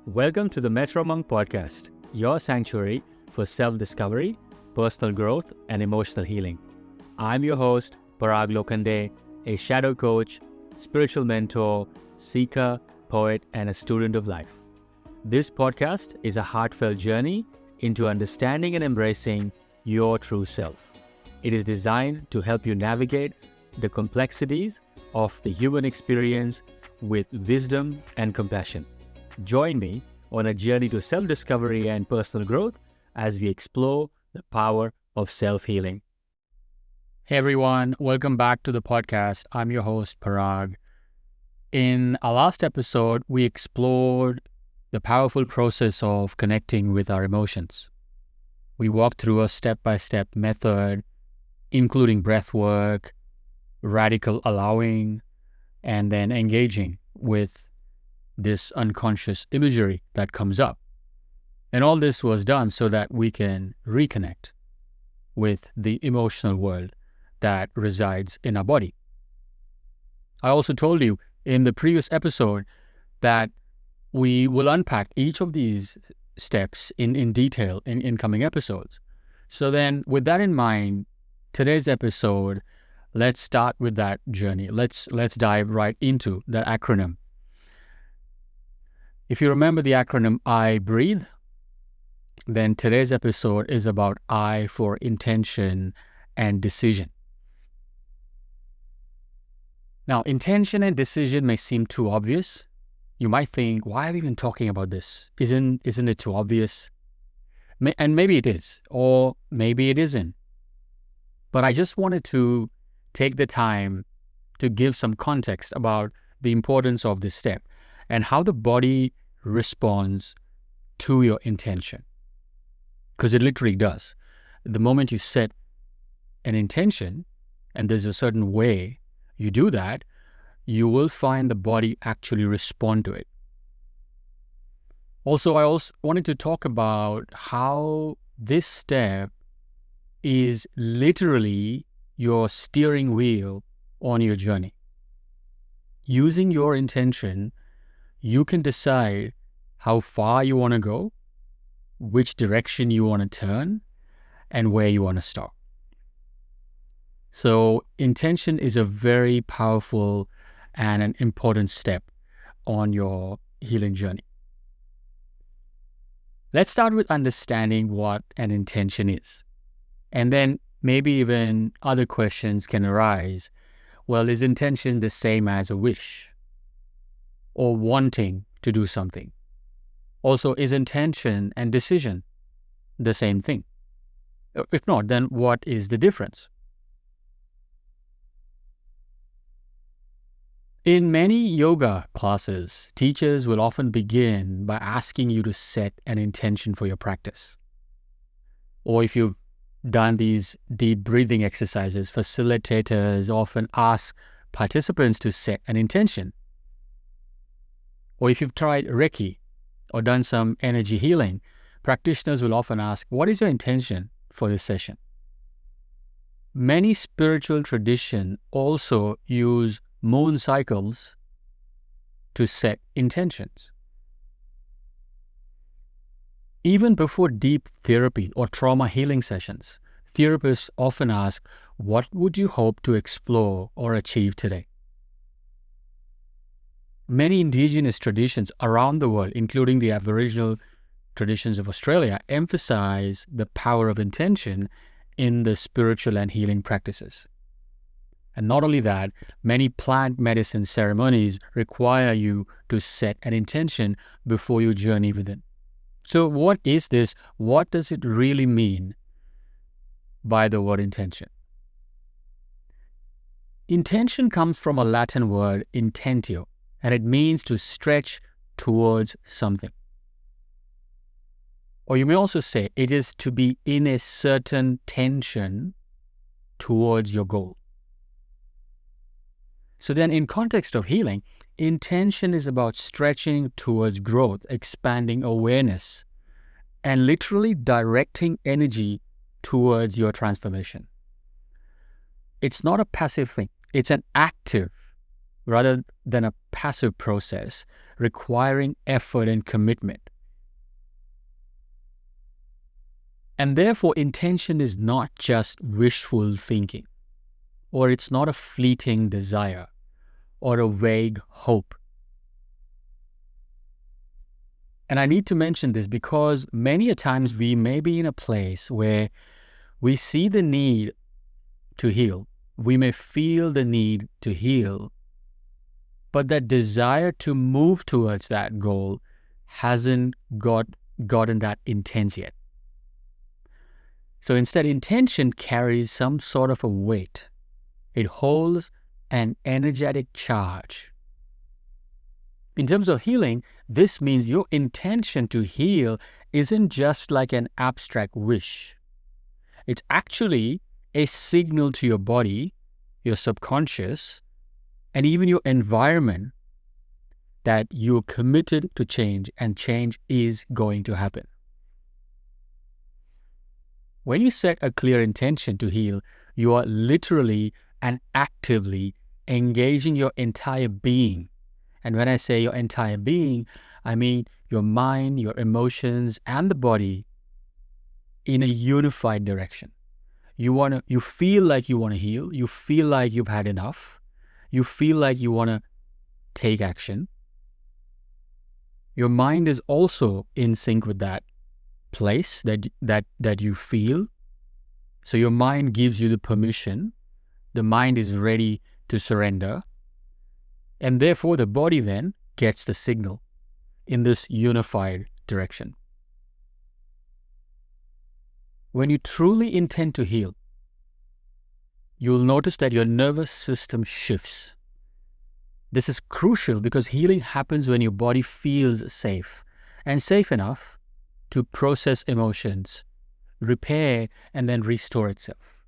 Welcome to the Metro Munk Podcast, your sanctuary for self-discovery, personal growth, and emotional healing. I'm your host, Parag Lokande, a shadow coach, spiritual mentor, seeker, poet, and a student of life. This podcast is a heartfelt journey into understanding and embracing your true self. It is designed to help you navigate the complexities of the human experience with wisdom and compassion. Join me on a journey to self-discovery and personal growth as we explore the power of self-healing. Hey everyone, welcome back to the podcast. I'm your host, Parag. In our last episode, we explored the powerful process of connecting with our emotions. We walked through a step-by-step method, including breathwork, radical allowing, and then engaging with this unconscious imagery that comes up. And all this was done so that we can reconnect with the emotional world that resides in our body. I also told you in the previous episode that we will unpack each of these steps in detail in coming episodes. So then with that in mind, today's episode, let's start with that journey. Let's dive right into that acronym. If you remember the acronym I breathe, then today's episode is about I for intention and decision. Now, intention and decision may seem too obvious. You might think, why are we even talking about this? Isn't it too obvious? And maybe it is, or maybe it isn't. But I just wanted to take the time to give some context about the importance of this step and how the body responds to your intention. Because it literally does. The moment you set an intention, and there's a certain way you do that, you will find the body actually respond to it. Also, I also wanted to talk about how this step is literally your steering wheel on your journey. Using your intention, you can decide how far you want to go, which direction you want to turn, and where you want to stop. So intention is a very powerful and an important step on your healing journey. Let's start with understanding what an intention is. And then maybe even other questions can arise. Well, is intention the same as a wish or wanting to do something? Also, is intention and decision the same thing? If not, then what is the difference? In many yoga classes, teachers will often begin by asking you to set an intention for your practice. Or if you've done these deep breathing exercises, facilitators often ask participants to set an intention. Or if you've tried Reiki or done some energy healing, practitioners will often ask, what is your intention for this session? Many spiritual traditions also use moon cycles to set intentions. Even before deep therapy or trauma healing sessions, therapists often ask, what would you hope to explore or achieve today? Many indigenous traditions around the world, including the Aboriginal traditions of Australia, emphasize the power of intention in the spiritual and healing practices. And not only that, many plant medicine ceremonies require you to set an intention before you journey within. So what is this? What does it really mean by the word intention? Intention comes from a Latin word, intentio, and it means to stretch towards something. Or you may also say it is to be in a certain tension towards your goal. So then in context of healing, intention is about stretching towards growth, expanding awareness, and literally directing energy towards your transformation. It's not a passive thing. It's an active rather than a passive process requiring effort and commitment. And therefore, intention is not just wishful thinking, or it's not a fleeting desire or a vague hope. And I need to mention this because many a times we may be in a place where we see the need to heal. We may feel the need to heal, but that desire to move towards that goal hasn't gotten that intense yet. So instead, intention carries some sort of a weight. It holds an energetic charge. In terms of healing, this means your intention to heal isn't just like an abstract wish. It's actually a signal to your body, your subconscious, and even your environment that you're committed to change and change is going to happen. When you set a clear intention to heal, you are literally and actively engaging your entire being. And when I say your entire being, I mean your mind, your emotions, and the body in a unified direction. You feel like you want to heal. You feel like you've had enough. You feel like you want to take action. Your mind is also in sync with that place that you feel. So your mind gives you the permission. The mind is ready to surrender. And therefore the body then gets the signal in this unified direction. When you truly intend to heal, you'll notice that your nervous system shifts. This is crucial because healing happens when your body feels safe and safe enough to process emotions, repair, and then restore itself.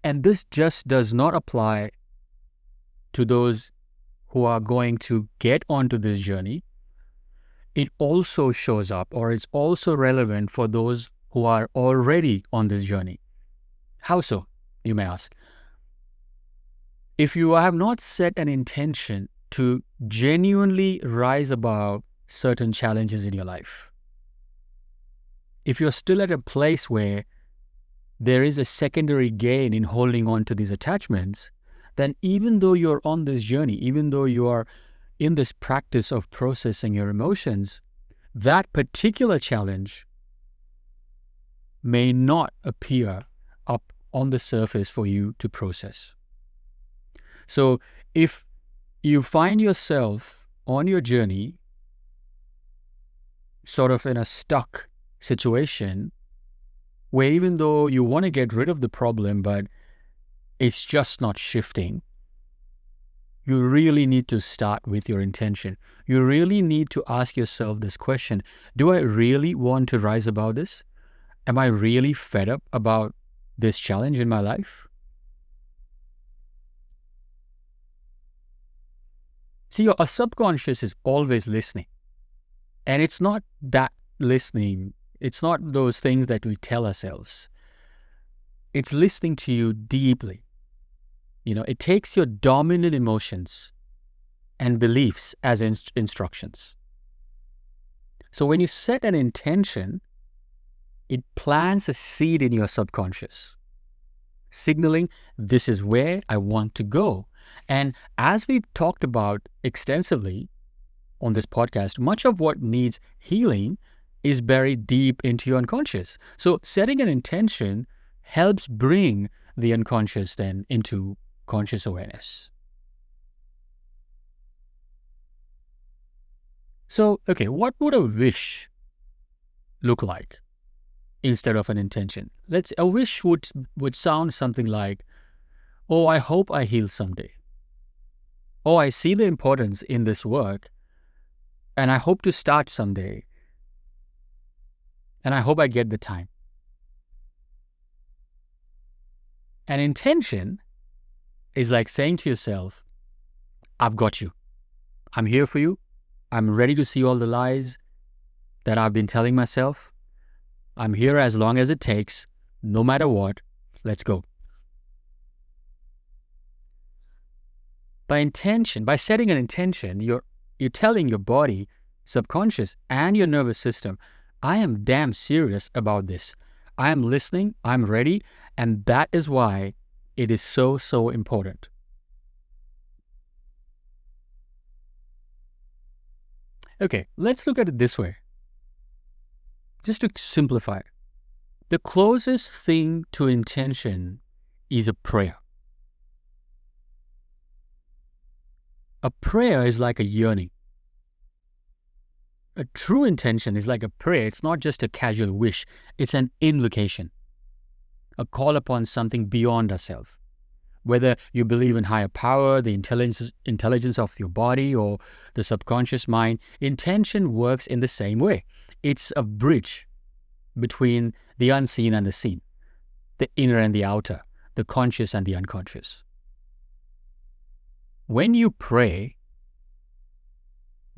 And this just does not apply to those who are going to get onto this journey. It also shows up, or it's also relevant for those who are already on this journey. How so, you may ask? If you have not set an intention to genuinely rise above certain challenges in your life, if you're still at a place where there is a secondary gain in holding on to these attachments, then even though you're on this journey, even though you are in this practice of processing your emotions, that particular challenge may not appear up on the surface for you to process. So if you find yourself on your journey sort of in a stuck situation where even though you want to get rid of the problem, but it's just not shifting, you really need to start with your intention. You really need to ask yourself this question: do I really want to rise above this? Am I really fed up about this challenge in my life? See, your subconscious is always listening. And it's not that listening, it's not those things that we tell ourselves. It's listening to you deeply. It takes your dominant emotions and beliefs as instructions. So when you set an intention, it plants a seed in your subconscious, signaling this is where I want to go. And as we've talked about extensively on this podcast, much of what needs healing is buried deep into your unconscious. So setting an intention helps bring the unconscious then into conscious awareness. So, okay, what would a wish look like instead of an intention? A wish would sound something like, oh, I hope I heal someday. Oh, I see the importance in this work, and I hope to start someday. And I hope I get the time. An intention is like saying to yourself, I've got you. I'm here for you. I'm ready to see all the lies that I've been telling myself. I'm here as long as it takes, no matter what. Let's go. By setting an intention, you're telling your body, subconscious, and your nervous system, I am damn serious about this. I am listening, I'm ready, and that is why it is so, so important. Okay, let's look at it this way. Just to simplify it. The closest thing to intention is a prayer. A prayer is like a yearning. A true intention is like a prayer. It's not just a casual wish. It's an invocation, a call upon something beyond ourselves. Whether you believe in higher power, the intelligence of your body, or the subconscious mind, intention works in the same way. It's a bridge between the unseen and the seen, the inner and the outer, the conscious and the unconscious. When you pray,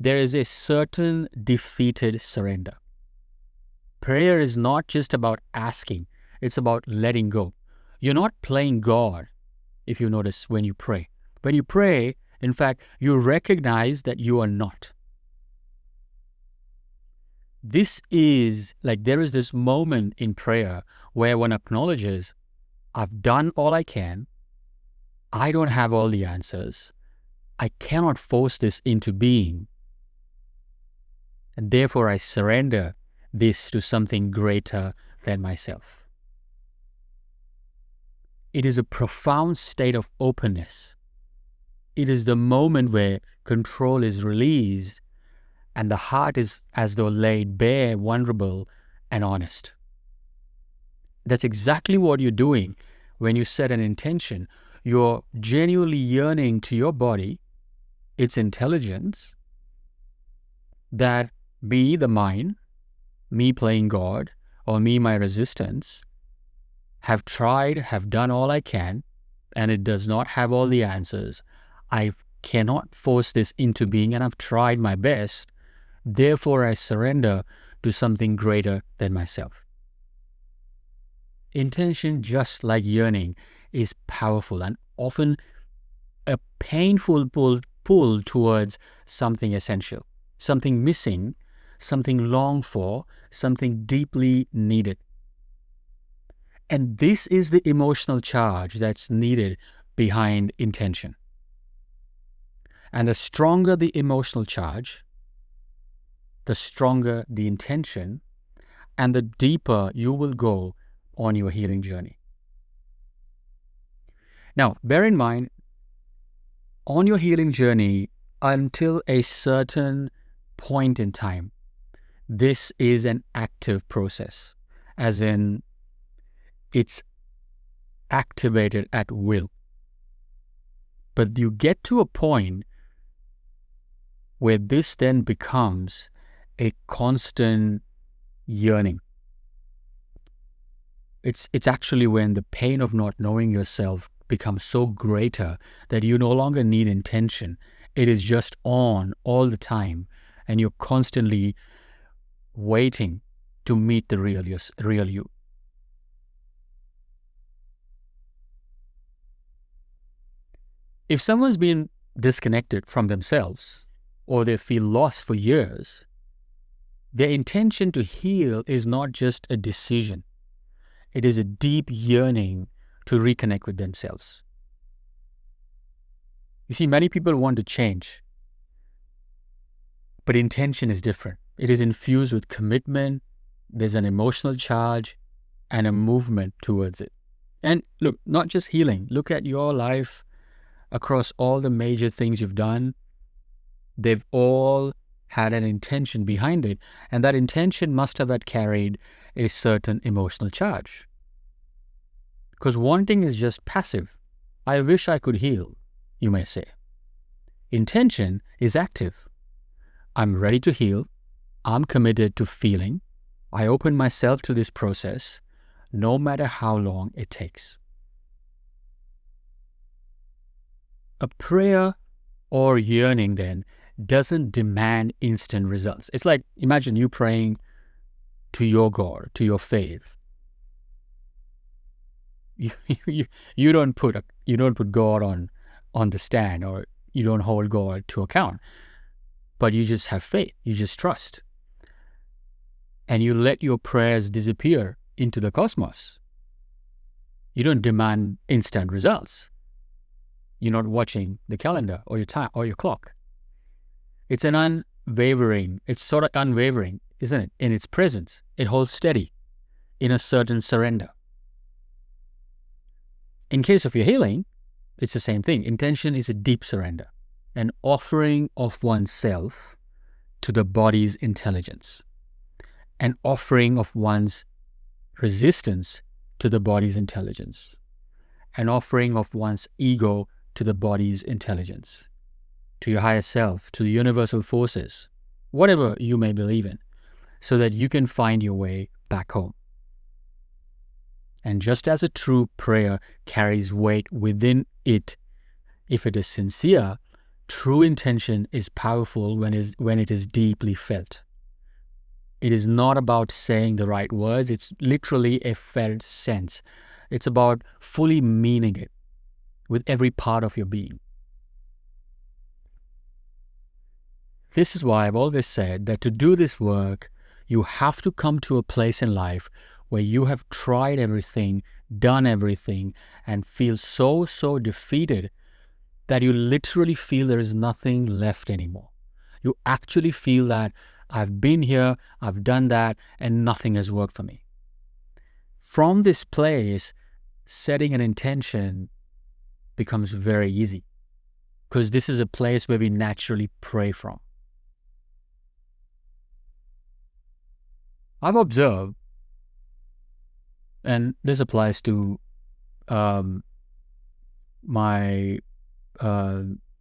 there is a certain defeated surrender. Prayer is not just about asking, it's about letting go. You're not playing God, if you notice, when you pray. When you pray, in fact, you recognize that you are not. There is this moment in prayer where one acknowledges, I've done all I can, I don't have all the answers, I cannot force this into being, and therefore I surrender this to something greater than myself. It is a profound state of openness. It is the moment where control is released and the heart is as though laid bare, vulnerable, and honest. That's exactly what you're doing when you set an intention. You're genuinely yearning to your body, its intelligence, that me, the mind, me playing God, or me, my resistance, have tried, have done all I can, and it does not have all the answers. I cannot force this into being, and I've tried my best. Therefore, I surrender to something greater than myself. Intention, just like yearning, is powerful and often a painful pull towards something essential, something missing, something longed for, something deeply needed. And this is the emotional charge that's needed behind intention. And the stronger the emotional charge, the stronger the intention, and the deeper you will go on your healing journey. Now, bear in mind, on your healing journey, until a certain point in time, this is an active process, as in it's activated at will. But you get to a point where this then becomes a constant yearning. It's actually when the pain of not knowing yourself becomes so greater that you no longer need intention. It is just on all the time, and you're constantly waiting to meet the real you. If someone's been disconnected from themselves, or they feel lost for years, their intention to heal is not just a decision. It is a deep yearning to reconnect with themselves. You see, many people want to change, but intention is different. It is infused with commitment, there's an emotional charge, and a movement towards it. And look, not just healing. Look at your life across all the major things you've done. They've all had an intention behind it, and that intention must have carried a certain emotional charge. Because wanting is just passive. I wish I could heal, you may say. Intention is active. I'm ready to heal. I'm committed to feeling. I open myself to this process, no matter how long it takes. A prayer or yearning then doesn't demand instant results. It's like, imagine you praying to your God, to your faith. You don't put God on the stand or you don't hold God to account, but you just have faith, you just trust. And you let your prayers disappear into the cosmos. You don't demand instant results. You're not watching the calendar or your time or your clock. It's sort of unwavering, isn't it? In its presence, it holds steady in a certain surrender. In case of your healing, it's the same thing. Intention is a deep surrender, an offering of oneself to the body's intelligence, an offering of one's resistance to the body's intelligence, an offering of one's ego to the body's intelligence, to your higher self, to the universal forces, whatever you may believe in, so that you can find your way back home. And just as a true prayer carries weight within it, if it is sincere, true intention is powerful when it is deeply felt. It is not about saying the right words, it's literally a felt sense. It's about fully meaning it with every part of your being. This is why I've always said that to do this work, you have to come to a place in life where you have tried everything, done everything, and feel so defeated that you literally feel there is nothing left anymore. You actually feel that I've been here, I've done that, and nothing has worked for me. From this place, setting an intention becomes very easy, because this is a place where we naturally pray from. I've observed, and this applies to my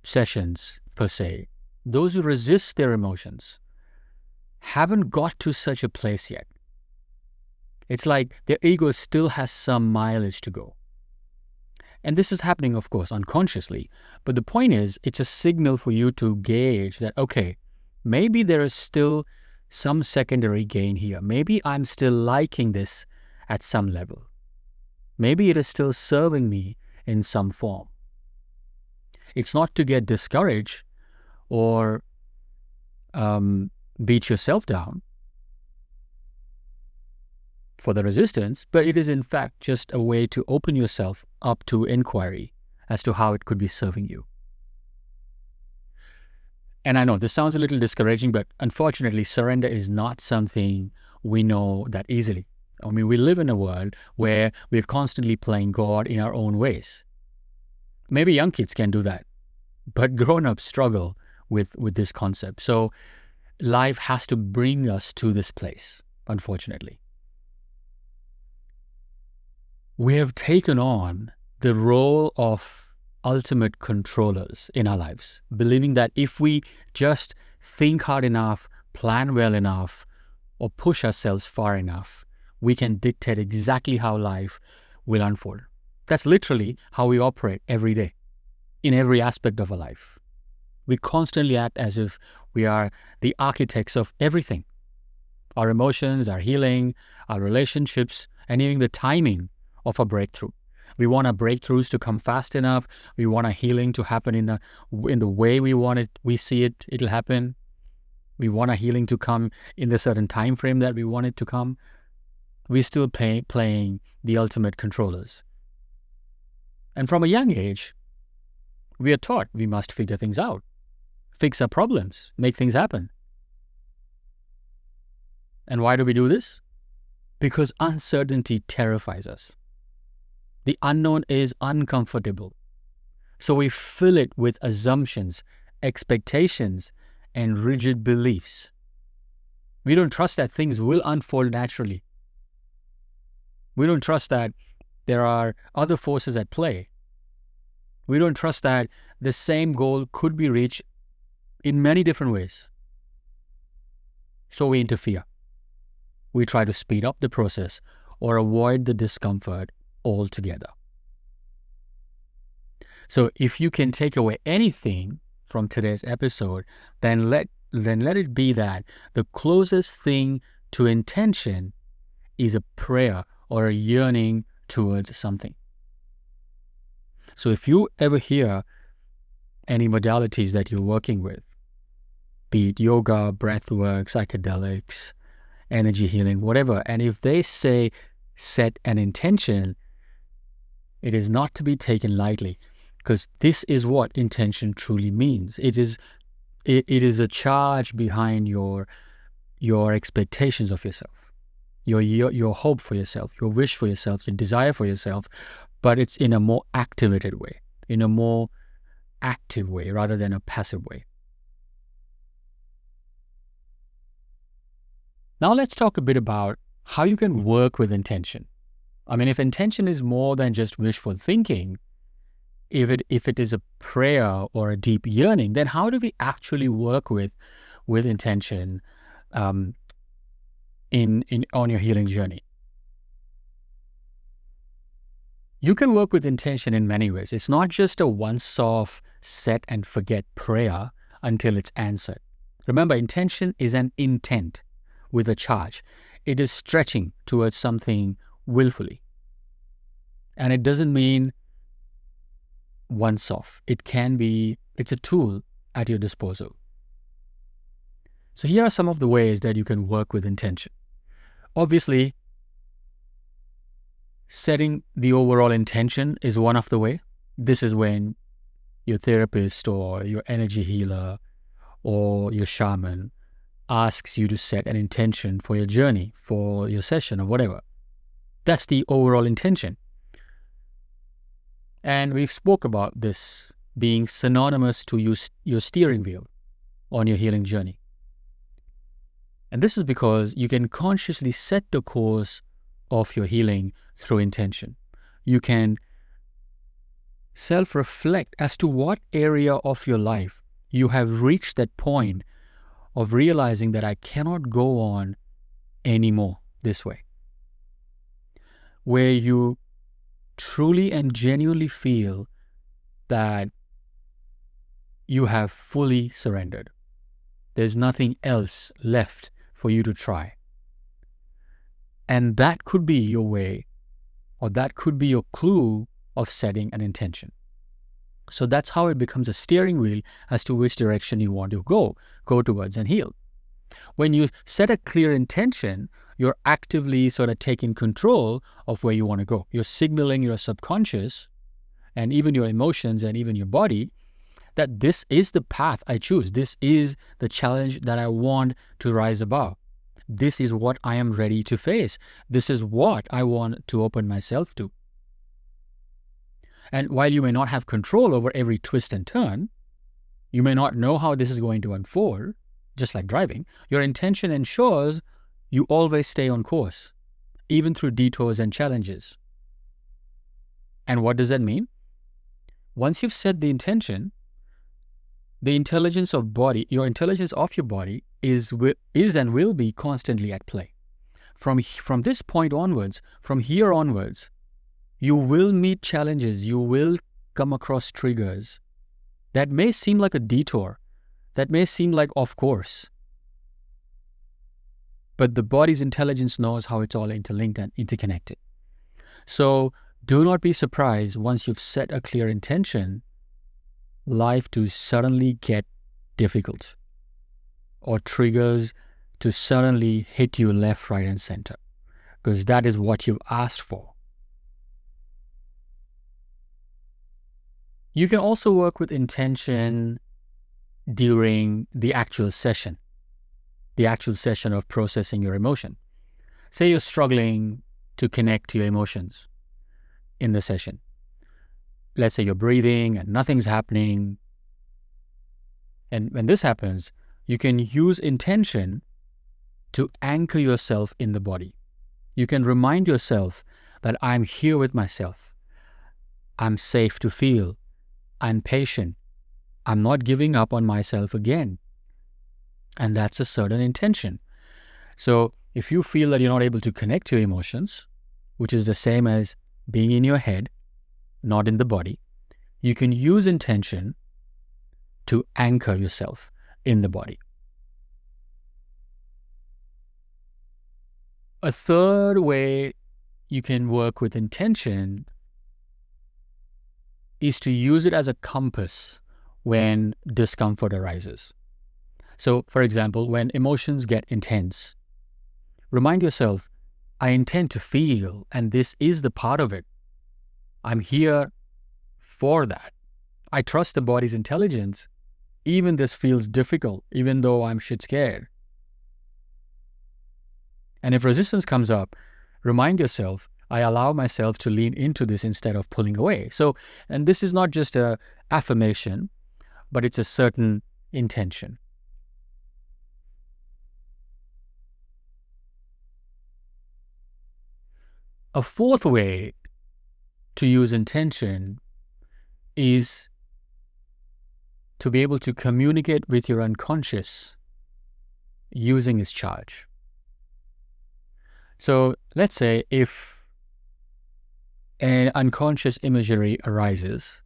sessions per se, those who resist their emotions haven't got to such a place yet. It's like their ego still has some mileage to go. And this is happening, of course, unconsciously. But the point is, it's a signal for you to gauge that, okay, maybe there is still some secondary gain here. Maybe I'm still liking this at some level. Maybe it is still serving me in some form. It's not to get discouraged or beat yourself down for the resistance, but it is in fact just a way to open yourself up to inquiry as to how it could be serving you. And I know this sounds a little discouraging, but unfortunately, surrender is not something we know that easily. I mean, we live in a world where we're constantly playing God in our own ways. Maybe young kids can do that, but grown-ups struggle with this concept. So life has to bring us to this place, unfortunately. We have taken on the role of ultimate controllers in our lives, believing that if we just think hard enough, plan well enough, or push ourselves far enough, we can dictate exactly how life will unfold. That's literally how we operate every day, in every aspect of our life. We constantly act as if we are the architects of everything. Our emotions, our healing, our relationships, and even the timing of a breakthrough. We want our breakthroughs to come fast enough. We want our healing to happen in the way we want it. We see it, it'll happen. We want our healing to come in the certain time frame that we want it to come. We're still playing the ultimate controllers. And from a young age, we are taught we must figure things out, fix our problems, make things happen. And why do we do this? Because uncertainty terrifies us. The unknown is uncomfortable. So we fill it with assumptions, expectations, and rigid beliefs. We don't trust that things will unfold naturally. We don't trust that there are other forces at play. We don't trust that the same goal could be reached in many different ways. So we interfere. We try to speed up the process or avoid the discomfort altogether. So if you can take away anything from today's episode, then let it be that the closest thing to intention is a prayer or a yearning towards something. So if you ever hear any modalities that you're working with, be it yoga, breathwork, psychedelics, energy healing, whatever. And if they say set an intention, it is not to be taken lightly, because this is what intention truly means. It is a charge behind your expectations of yourself, your hope for yourself, your wish for yourself, your desire for yourself, but it's in a more activated way, in a more active way rather than a passive way. Now let's talk a bit about how you can work with intention. I mean, if intention is more than just wishful thinking, if it is a prayer or a deep yearning, then how do we actually work with intention on your healing journey? You can work with intention in many ways. It's not just a once-off set and forget prayer until it's answered. Remember, intention is an intent with a charge. It is stretching towards something willfully. And it doesn't mean once off. It's a tool at your disposal. So here are some of the ways that you can work with intention. Obviously, setting the overall intention is one of the way. This is when your therapist or your energy healer or your shaman asks you to set an intention for your journey, for your session or whatever. That's the overall intention. And we've spoke about this being synonymous to your steering wheel on your healing journey. And this is because you can consciously set the course of your healing through intention. You can self-reflect as to what area of your life you have reached that point of realizing that I cannot go on anymore this way, where you truly and genuinely feel that you have fully surrendered. There's nothing else left for you to try. And that could be your way, or that could be your clue of setting an intention. So that's how it becomes a steering wheel as to which direction you want to go towards and heal. When you set a clear intention, you're actively sort of taking control of where you want to go. You're signaling your subconscious and even your emotions and even your body that this is the path I choose. This is the challenge that I want to rise above. This is what I am ready to face. This is what I want to open myself to. And while you may not have control over every twist and turn, you may not know how this is going to unfold, just like driving, your intention ensures you always stay on course, even through detours and challenges. And what does that mean? Once you've set the intention, the intelligence of your intelligence of your body is and will be constantly at play. From this point onwards, from here onwards, you will meet challenges, you will come across triggers that may seem like a detour, that may seem like off course. But the body's intelligence knows how it's all interlinked and interconnected. So do not be surprised once you've set a clear intention, life to suddenly get difficult or triggers to suddenly hit you left, right, and center, because that is what you've asked for. You can also work with intention during the actual session of processing your emotion. Say you're struggling to connect to your emotions in the session. Let's say you're breathing and nothing's happening. And when this happens, you can use intention to anchor yourself in the body. You can remind yourself that I'm here with myself. I'm safe to feel. I'm patient. I'm not giving up on myself again. And that's a certain intention. So if you feel that you're not able to connect to your emotions, which is the same as being in your head, not in the body, you can use intention to anchor yourself in the body. A third way you can work with intention is to use it as a compass when discomfort arises. So, for example, when emotions get intense, remind yourself, I intend to feel, and this is the part of it. I'm here for that. I trust the body's intelligence. Even this feels difficult, even though I'm shit scared. And if resistance comes up, remind yourself, I allow myself to lean into this instead of pulling away. So, and this is not just a affirmation, but it's a certain intention. A fourth way to use intention is to be able to communicate with your unconscious using its charge. So let's say if an unconscious imagery arises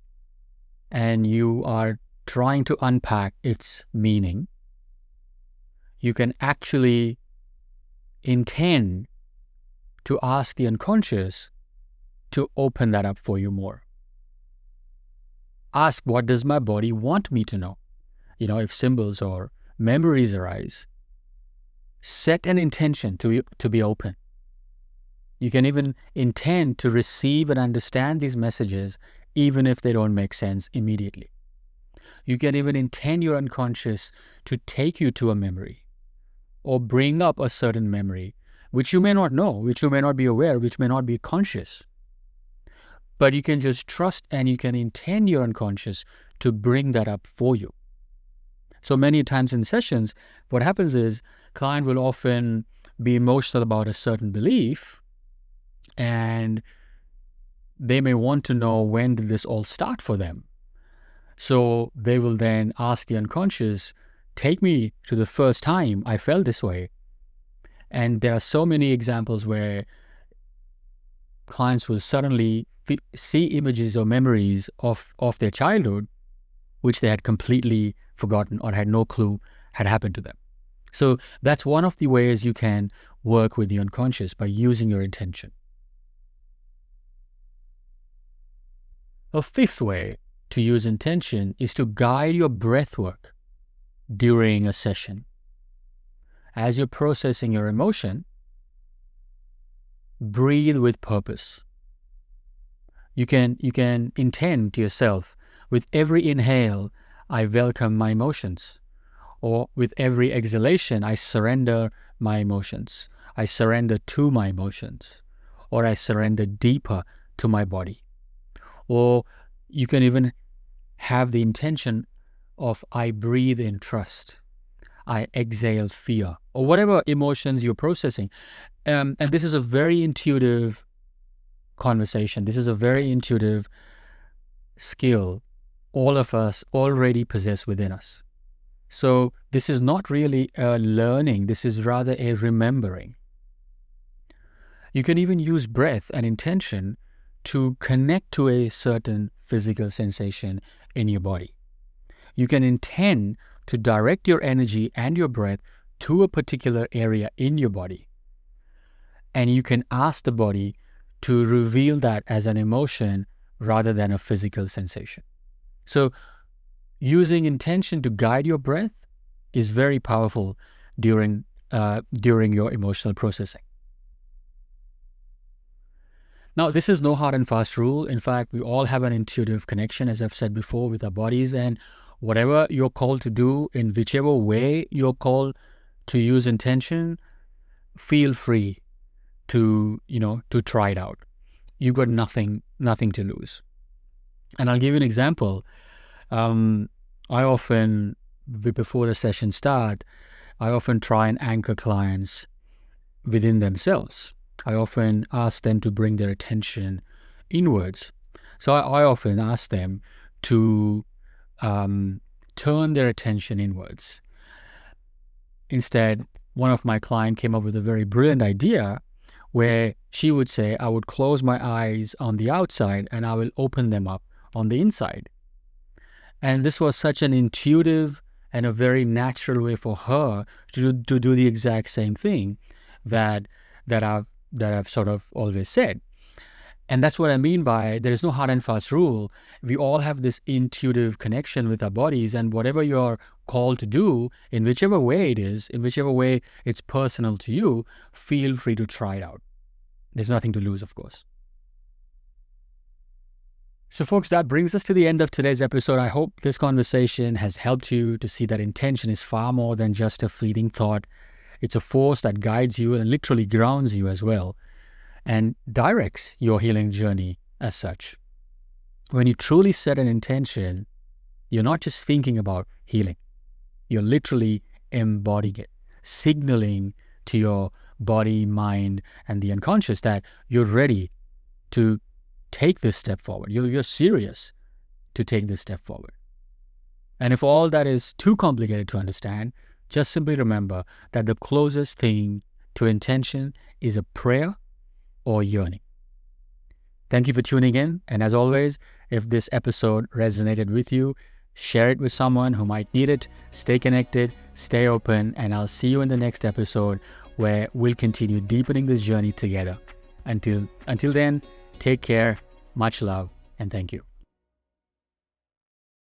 and you are trying to unpack its meaning, you can actually intend to ask the unconscious to open that up for you more. Ask, what does my body want me to know? If symbols or memories arise, set an intention to be open. You can even intend to receive and understand these messages even if they don't make sense immediately. You can even intend your unconscious to take you to a memory or bring up a certain memory which you may not know, which you may not be aware, which may not be conscious. But you can just trust and you can intend your unconscious to bring that up for you. So many times in sessions, what happens is client will often be emotional about a certain belief and they may want to know when did this all start for them. So they will then ask the unconscious, take me to the first time I felt this way. And there are so many examples where clients will suddenly see images or memories of their childhood, which they had completely forgotten or had no clue had happened to them. So that's one of the ways you can work with the unconscious, by using your intention. A fifth way to use intention is to guide your breath work during a session. As you're processing your emotion, breathe with purpose. You can intend to yourself, with every inhale, I welcome my emotions. Or with every exhalation, I surrender my emotions. I surrender to my emotions. Or I surrender deeper to my body. Or you can even have the intention of, I breathe in trust. I exhale fear, or whatever emotions you're processing. And this is a very intuitive conversation. This is a very intuitive skill all of us already possess within us. So this is not really a learning. This is rather a remembering. You can even use breath and intention to connect to a certain physical sensation in your body. You can intend to direct your energy and your breath to a particular area in your body. And you can ask the body to reveal that as an emotion rather than a physical sensation. So using intention to guide your breath is very powerful during your emotional processing. Now, this is no hard and fast rule. In fact, we all have an intuitive connection, as I've said before, with our bodies, and whatever you're called to do, in whichever way you're called to use intention, feel free to try it out. You've got nothing to lose. And I'll give you an example. I often, before the session start, I often try and anchor clients within themselves. I often ask them to bring their attention inwards. So I often ask them to turn their attention inwards. Instead, one of my clients came up with a very brilliant idea where she would say, I would close my eyes on the outside and I will open them up on the inside. And this was such an intuitive and a very natural way for her to do the exact same thing that I've sort of always said. And that's what I mean by there is no hard and fast rule. We all have this intuitive connection with our bodies, and whatever you're called to do, in whichever way it is, in whichever way it's personal to you, feel free to try it out. There's nothing to lose, of course. So folks, that brings us to the end of today's episode. I hope this conversation has helped you to see that intention is far more than just a fleeting thought. It's a force that guides you and literally grounds you as well, and directs your healing journey as such. When you truly set an intention, you're not just thinking about healing. You're literally embodying it, signaling to your body, mind, and the unconscious that you're ready to take this step forward. You're serious to take this step forward. And if all that is too complicated to understand, just simply remember that the closest thing to intention is a prayer or yearning. Thank you for tuning in. And as always, if this episode resonated with you, share it with someone who might need it. Stay connected, stay open, and I'll see you in the next episode where we'll continue deepening this journey together. Until then, take care, much love, and thank you.